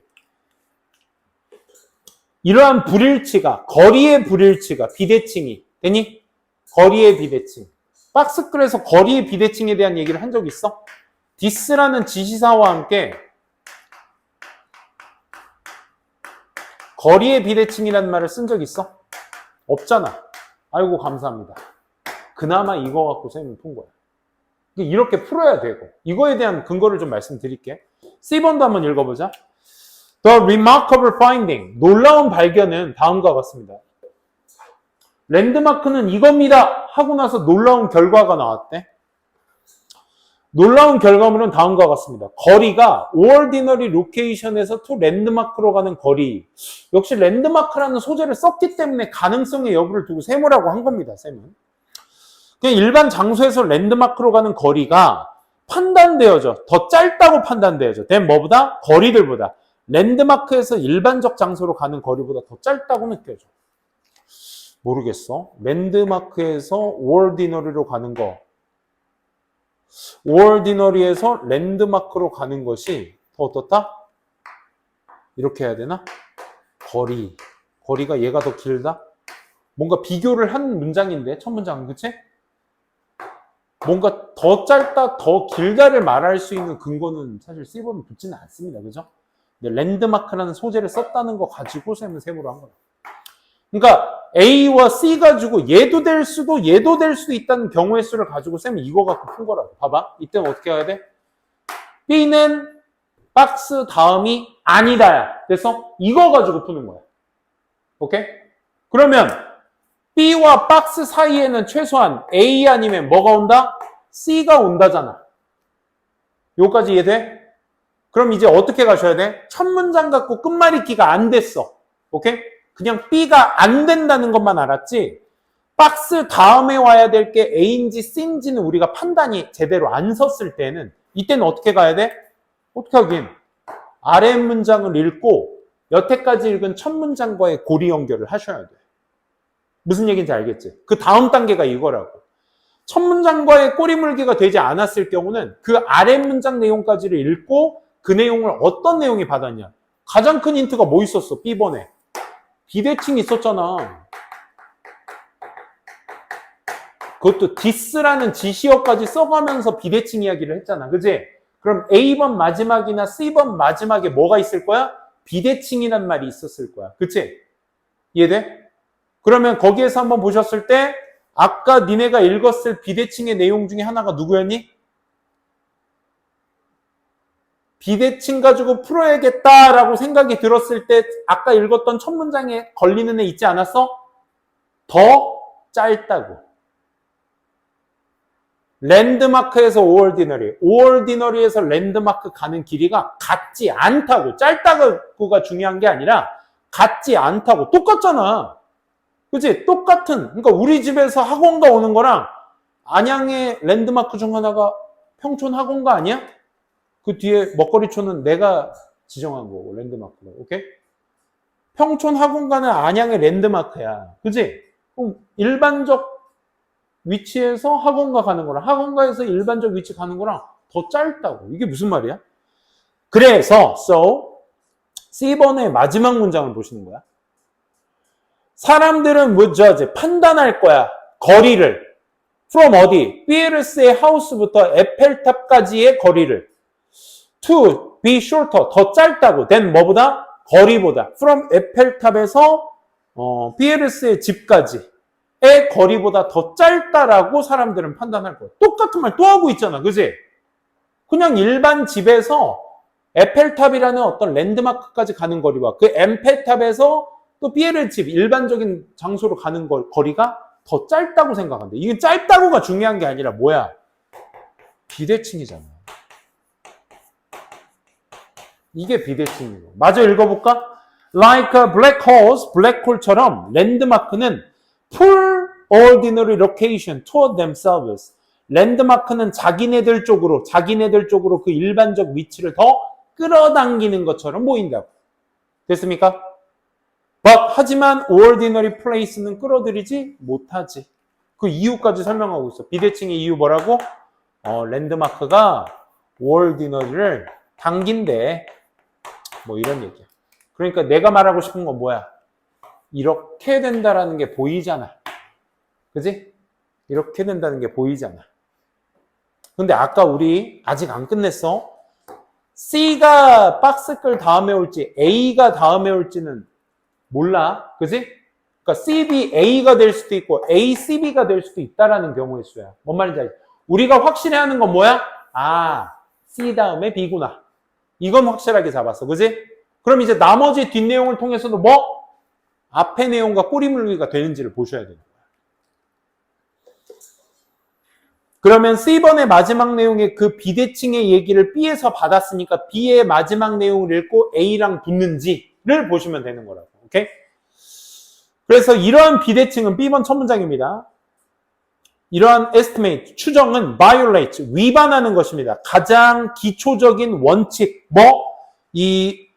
이러한 불일치가, 거리의 불일치가 비대칭이 되니? 거리의 비대칭. 박스글에서 거리의 비대칭에 대한 얘기를 한 적 있어? 디스라는 지시사와 함께 거리의 비대칭이라는 말을 쓴 적 있어? 없잖아. 아이고 감사합니다. 그나마 이거 갖고 쌤이 푼 거야. 이렇게 풀어야 되고 이거에 대한 근거를 좀 말씀드릴게. C번도 한번 읽어보자. The remarkable finding. 놀라운 발견은 다음과 같습니다. 랜드마크는 이겁니다 하고 나서 놀라운 결과가 나왔대. 놀라운 결과물은 다음과 같습니다. 거리가 ordinary location에서 to 랜드마크로 가는 거리. 역시 랜드마크라는 소재를 썼기 때문에 가능성의 여부를 두고 세모라고 한 겁니다. 쌤은. 그냥 일반 장소에서 랜드마크로 가는 거리가 판단되어져. 더 짧다고 판단되어져. 된 뭐보다? 거리들보다. 랜드마크에서 일반적 장소로 가는 거리보다 더 짧다고 느껴져. 모르겠어. 랜드마크에서 ordinary로 가는 거. ordinary에서 랜드마크로 가는 것이 더 어떻다? 이렇게 해야 되나? 거리가 얘가 더 길다? 뭔가 비교를 한 문장인데 첫 문장은 그치? 뭔가 더 짧다, 더 길다를 말할 수 있는 근거는 사실 C번은 붙지는 않습니다. 그죠? 근데 랜드마크라는 소재를 썼다는 거 가지고 쌤은 세모로 한 거야. 그러니까 A와 C 가지고 얘도 될 수도 있다는 경우의 수를 가지고 쌤은 이거 갖고 푼 거라고. 봐봐. 이때는 어떻게 해야 돼? B는 박스 다음이 아니다야. 그래서 이거 가지고 푸는 거야. 오케이? 그러면 B와 박스 사이에는 최소한 A 아니면 뭐가 온다? C가 온다잖아. 요까지 이해돼? 그럼 이제 어떻게 가셔야 돼? 첫 문장 갖고 끝말잇기가 안 됐어. 오케이? 그냥 B가 안 된다는 것만 알았지 박스 다음에 와야 될 게 A인지 C인지는 우리가 판단이 제대로 안 섰을 때는 이때는 어떻게 가야 돼? 어떻게 하긴? 아래 문장을 읽고 여태까지 읽은 첫 문장과의 고리 연결을 하셔야 돼. 무슨 얘기인지 알겠지? 그 다음 단계가 이거라고. 첫 문장과의 꼬리물기가 되지 않았을 경우는 그 아래 문장 내용까지를 읽고 그 내용을 어떤 내용이 받았냐. 가장 큰 힌트가 뭐 있었어? B번에. 비대칭이 있었잖아. 그것도 디스라는 지시어까지 써가면서 비대칭 이야기를 했잖아. 그지? 그럼 A번 마지막이나 C번 마지막에 뭐가 있을 거야? 비대칭이란 말이 있었을 거야. 그치? 이해돼? 그러면 거기에서 한번 보셨을 때 아까 니네가 읽었을 비대칭의 내용 중에 하나가 누구였니? 비대칭 가지고 풀어야겠다라고 생각이 들었을 때 아까 읽었던 첫 문장에 걸리는 애 있지 않았어? 더 짧다고. 랜드마크에서 ordinary에서 랜드마크 가는 길이가 같지 않다고. 짧다고가 중요한 게 아니라 같지 않다고. 똑같잖아. 그치? 똑같은. 그러니까 우리 집에서 학원가 오는 거랑 안양의 랜드마크 중 하나가 평촌 학원가 아니야? 그 뒤에 먹거리촌은 내가 지정한 거고, 랜드마크로. 오케이? 평촌 학원가는 안양의 랜드마크야. 그지? 그럼 일반적 위치에서 학원가 가는 거랑 학원가에서 일반적 위치 가는 거랑 더 짧다고. 이게 무슨 말이야? 그래서 so C번의 마지막 문장을 보시는 거야. 사람들은 뭐죠? 판단할 거야. 거리를. from 어디? 피에르스의 하우스부터 에펠탑까지의 거리를. to be shorter. 더 짧다고. than 뭐보다? 거리보다. from 에펠탑에서 피에르스의 집까지의 거리보다 더 짧다라고 사람들은 판단할 거야. 똑같은 말 또 하고 있잖아. 그지? 그냥 일반 집에서 에펠탑이라는 어떤 랜드마크까지 가는 거리와 그 에펠탑에서 또 피에르 집, 일반적인 장소로 가는 거리가 더 짧다고 생각한대. 이게 짧다고가 중요한 게 아니라 뭐야? 비대칭이잖아. 이게 비대칭이고. 마저 읽어볼까? Like a black holes, 블랙홀처럼 랜드마크는 full ordinary location toward themselves. 랜드마크는 자기네들 쪽으로 그 일반적 위치를 더 끌어당기는 것처럼 보인다고. 됐습니까? But 하지만 ordinary place는 끌어들이지 못하지. 그 이유까지 설명하고 있어. 비대칭의 이유 뭐라고? 랜드마크가 ordinary를 당긴대. 뭐 이런 얘기야. 그러니까 내가 말하고 싶은 건 뭐야? 이렇게 된다라는 게 보이잖아. 그지? 이렇게 된다는 게 보이잖아. 근데 아까 우리 아직 안 끝냈어. C가 박스끌 다음에 올지 A가 다음에 올지는 몰라. 그지? 그러니까 CB A가 될 수도 있고 A CB가 될 수도 있다라는 경우의 수야. 뭔 말인지 알지? 우리가 확실히 하는 건 뭐야? 아, C 다음에 B구나. 이건 확실하게 잡았어. 그지? 그럼 이제 나머지 뒷내용을 통해서도 뭐? 앞의 내용과 꼬리물기가 되는지를 보셔야 되는 거야. 그러면 C번의 마지막 내용의 그 비대칭의 얘기를 B에서 받았으니까 B의 마지막 내용을 읽고 A랑 붙는지를 보시면 되는 거라고. 오케이? 그래서 이러한 비대칭은 B번 첫 문장입니다. 이러한 estimate, 추정은 violate, 위반하는 것입니다. 가장 기초적인 원칙, 이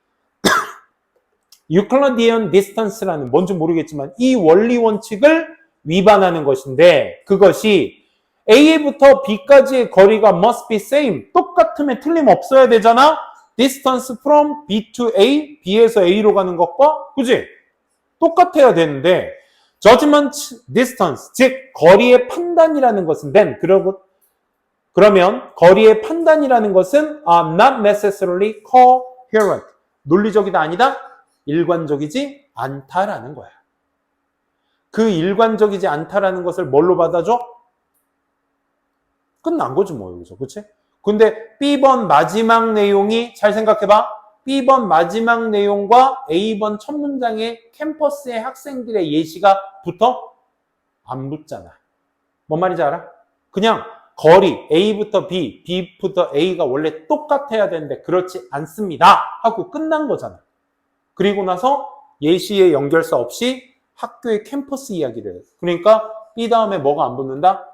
Euclidean distance라는 뭔지 모르겠지만 이 원리 원칙을 위반하는 것인데 그것이 A부터 B까지의 거리가 must be same. 똑같으면 틀림없어야 되잖아. distance from B to A, B에서 A로 가는 것과 그지? 똑같아야 되는데 judgment distance, 즉 거리의 판단이라는 것은 then 그러면 거리의 판단이라는 것은 are not necessarily coherent. 논리적이다 아니다? 일관적이지 않다라는 거야. 그 일관적이지 않다라는 것을 뭘로 받아줘? 끝난 거지 뭐 여기서. 그치? 근데 B번 마지막 내용이 잘 생각해봐. B번 마지막 내용과 A번 첫 문장의 캠퍼스의 학생들의 예시가 붙어? 안 붙잖아. 뭔 말인지 알아? 그냥 거리 A부터 B, B부터 A가 원래 똑같아야 되는데 그렇지 않습니다 하고 끝난 거잖아. 그리고 나서 예시의 연결사 없이 학교의 캠퍼스 이야기를 해. 그러니까 B 다음에 뭐가 안 붙는다?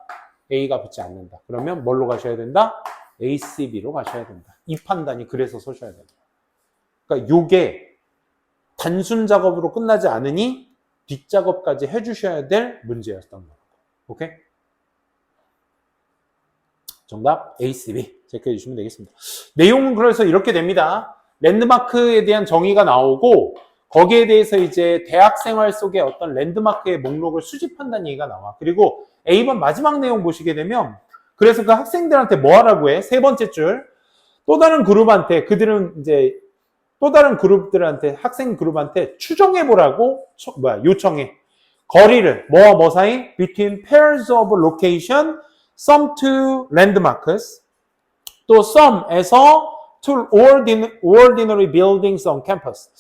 A가 붙지 않는다. 그러면 뭘로 가셔야 된다? ACB로 가셔야 된다. 이 판단이 그래서 서셔야 된다. 그러니까 요게 단순 작업으로 끝나지 않으니 뒷작업까지 해주셔야 될 문제였던 거고. 오케이? 정답 ACB 체크해 주시면 되겠습니다. 내용은 그래서 이렇게 됩니다. 랜드마크에 대한 정의가 나오고 거기에 대해서 이제 대학생활 속의 어떤 랜드마크의 목록을 수집한다는 얘기가 나와. 그리고 A번 마지막 내용 보시게 되면 그래서 그 학생들한테 뭐 하라고 해? 세 번째 줄. 또 다른 그룹한테 그들은 이제 또 다른 그룹들한테 학생 그룹한테 추정해 보라고 요청해. 거리를 뭐와 뭐 사이? Between pairs of location, some to landmarks. 또 some에서 to ordinary buildings on campus.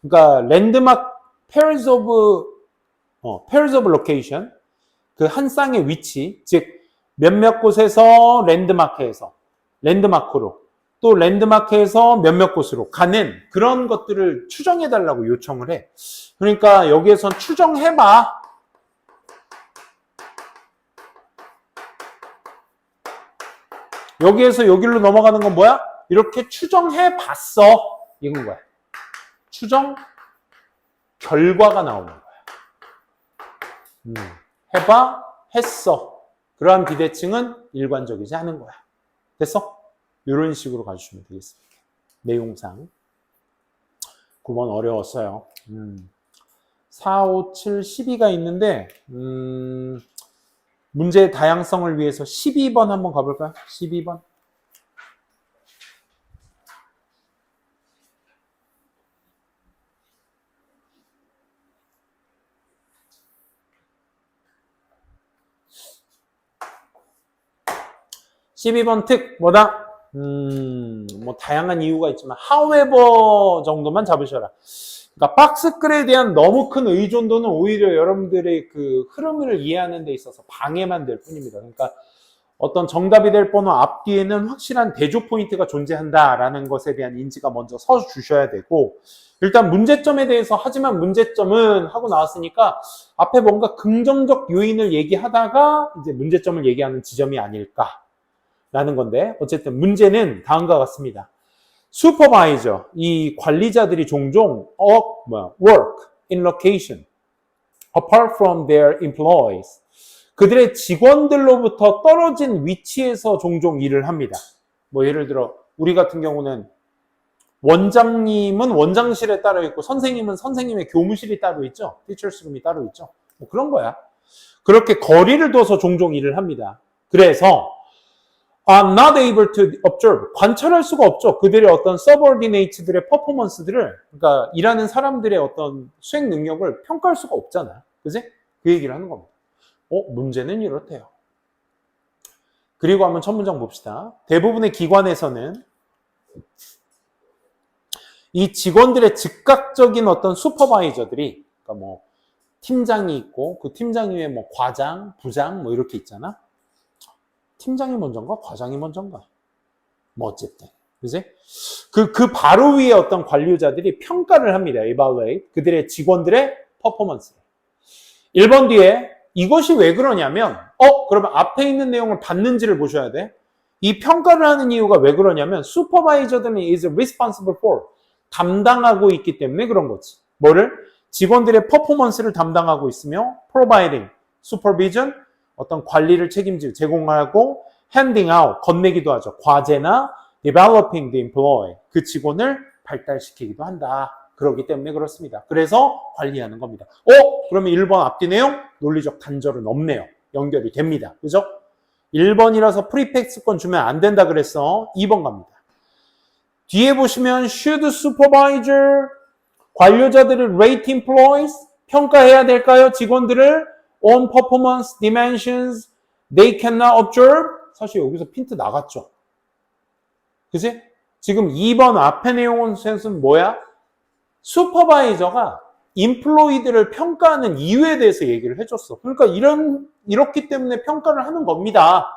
그러니까 랜드마크 pairs of location. 그 한 쌍의 위치, 즉 몇몇 곳에서 랜드마크로 또 랜드마크에서 몇몇 곳으로 가는 그런 것들을 추정해달라고 요청을 해. 그러니까 여기에선 추정해봐. 여기에서 여기로 넘어가는 건 뭐야? 이렇게 추정해 봤어. 이건 거야. 추정 결과가 나오는 거야. 해봐, 했어. 그러한 비대칭은 일관적이지 않은 거야. 됐어? 이런 식으로 가주시면 되겠습니다. 내용상. 9번 어려웠어요. 4, 5, 7, 12가 있는데 문제의 다양성을 위해서 12번 한번 가볼까요? 12번. 특 뭐다? 뭐 다양한 이유가 있지만 however 정도만 잡으셔라. 그러니까 박스글에 대한 너무 큰 의존도는 오히려 여러분들의 그 흐름을 이해하는 데 있어서 방해만 될 뿐입니다. 그러니까 어떤 정답이 될 번호 앞뒤에는 확실한 대조 포인트가 존재한다라는 것에 대한 인지가 먼저 서주셔야 되고, 일단 문제점에 대해서 하지만 문제점은 하고 나왔으니까 앞에 뭔가 긍정적 요인을 얘기하다가 이제 문제점을 얘기하는 지점이 아닐까라는 건데, 어쨌든 문제는 다음과 같습니다. 슈퍼바이저, 이 관리자들이 종종 work in location apart from their employees, 그들의 직원들로부터 떨어진 위치에서 종종 일을 합니다. 뭐 예를 들어 우리 같은 경우는 원장님은 원장실에 따로 있고 선생님은 선생님의 교무실이 따로 있죠. 티처스 룸이 따로 있죠. 뭐 그런 거야. 그렇게 거리를 둬서 종종 일을 합니다. 그래서 are not able to observe, 관찰할 수가 없죠. 그들의 어떤 subordinate들의 퍼포먼스들을, 그러니까 일하는 사람들의 어떤 수행 능력을 평가할 수가 없잖아. 그지? 그 얘기를 하는 겁니다. 문제는 이렇대요. 그리고 한번 첫 문장 봅시다. 대부분의 기관에서는 이 직원들의 즉각적인 어떤 슈퍼바이저들이, 그러니까 뭐 팀장이 있고 그 팀장 위에 뭐 과장, 부장 뭐 이렇게 있잖아. 팀장이 먼저인가? 과장이 먼저인가? 뭐 어쨌든. 그지? 그 바로 위에 어떤 관리자들이 평가를 합니다. evaluate. 그들의 직원들의 퍼포먼스. 1번 뒤에 이것이 왜 그러냐면, 그러면 앞에 있는 내용을 봤는지를 보셔야 돼. 이 평가를 하는 이유가 왜 그러냐면, supervisor들은 is responsible for, 담당하고 있기 때문에 그런 거지. 뭐를? 직원들의 퍼포먼스를 담당하고 있으며, providing, supervision, 어떤 관리를 책임지고 제공하고, handing out, 건네기도 하죠. 과제나 developing the employee, 그 직원을 발달시키기도 한다. 그렇기 때문에 그렇습니다. 그래서 관리하는 겁니다. 그러면 1번 앞뒤 내용 논리적 단절은 없네요. 연결이 됩니다. 그죠? 1번이라서 프리팩스권 주면 안 된다 그랬어. 2번 갑니다. 뒤에 보시면 should supervisor, 관료자들을 rate employees, 평가해야 될까요? 직원들을 on performance dimensions they cannot observe. 사실 여기서 핀트 나갔죠. 그치? 지금 2번 앞에 내용은 센스는 뭐야? 슈퍼바이저가 인플로이들을 평가하는 이유에 대해서 얘기를 해줬어. 그러니까 이렇기 때문에 평가를 하는 겁니다.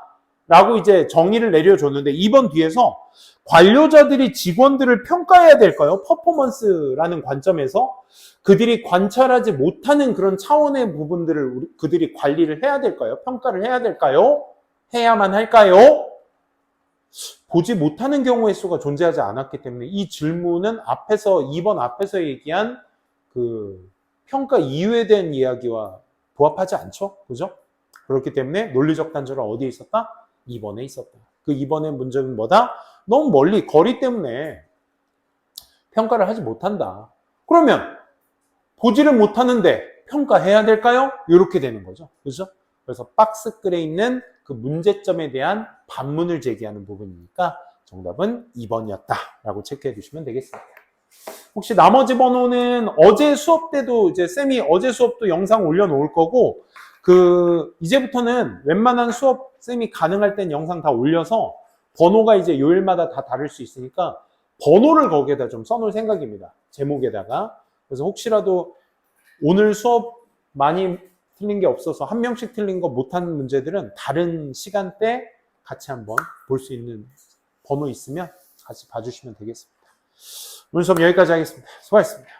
라고 이제 정의를 내려줬는데 2번 뒤에서 관료자들이 직원들을 평가해야 될까요? 퍼포먼스라는 관점에서 그들이 관찰하지 못하는 그런 차원의 부분들을 그들이 관리를 해야 될까요? 평가를 해야 될까요? 해야만 할까요? 보지 못하는 경우의 수가 존재하지 않았기 때문에 이 질문은 앞에서 2번 앞에서 얘기한 그 평가 이유에 대한 이야기와 부합하지 않죠? 그죠? 그렇기 때문에 논리적 단절은 어디에 있었다? 2번에 있었다. 그 2번의 문제는 뭐다? 너무 멀리 거리 때문에 평가를 하지 못한다. 그러면 보지를 못하는데 평가해야 될까요? 이렇게 되는 거죠. 그죠? 그래서 박스글에 있는 그 문제점에 대한 반문을 제기하는 부분이니까 정답은 2번이었다라고 체크해 주시면 되겠습니다. 혹시 나머지 번호는 어제 수업 때도 이제 쌤이 어제 수업도 영상 올려놓을 거고 이제부터는 웬만한 수업 쌤이 가능할 땐 영상 다 올려서 번호가 이제 요일마다 다 다를 수 있으니까 번호를 거기에다 좀 써놓을 생각입니다. 제목에다가. 그래서 혹시라도 오늘 수업 많이 틀린 게 없어서 한 명씩 틀린 거 못하는 문제들은 다른 시간대 같이 한번 볼 수 있는 번호 있으면 같이 봐주시면 되겠습니다. 오늘 수업 여기까지 하겠습니다. 수고하셨습니다.